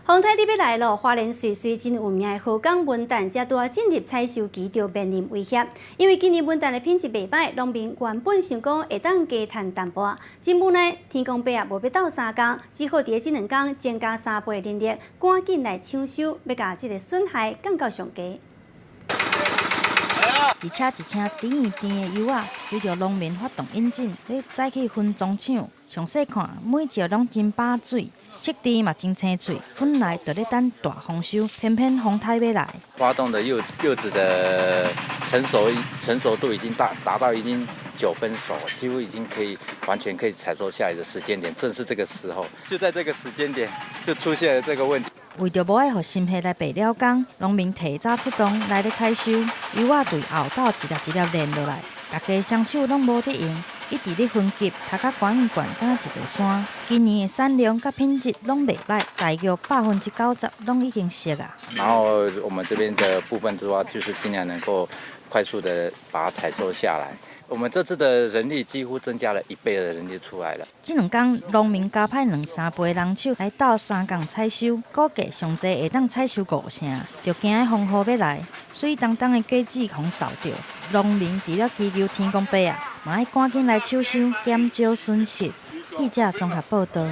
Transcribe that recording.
风台日要来咯，花莲水真有名的河港文旦，才拄进入采收期，就面临威胁。因为今年文旦的品质袂歹，农民原本想讲会当加赚淡薄，真无奈天公伯也无要斗3工，只好伫这2天增加3倍人力，赶紧来抢收，要甲这个损害降到上低。一车一车甜的油啊，随着农民发动引进，要载去分装厂。详细看，每石拢真把水，色甜嘛真青翠。本来就咧等大丰收，偏偏风台要来。花东的柚子的成熟度已经达到已经9分熟，几乎已经完全可以采收下来的时间点，正是这个时候，就在这个时间点就出现了这个问题。为着无爱互心血来白了工，农民提早出动来咧采收，油啊对后斗一粒一粒连落来，大家双手拢无得用，一直咧分级，头壳悬悬，敢若一座山。今年的产量甲品质拢袂歹，大约90%拢已经熟啊。然后我们这边的部分的话，就是尽量能够快速的把它采收下来。我们这次的人力几乎增加了1倍的人力出来了。这2天，农民加派2-3倍人手来斗3工采收，估计上济会当采收5成，就惊迄风雨要来，水当当的果子互扫掉。农民除了祈求天公伯啊，嘛要赶紧来抢收，减少损失。记者综合报道。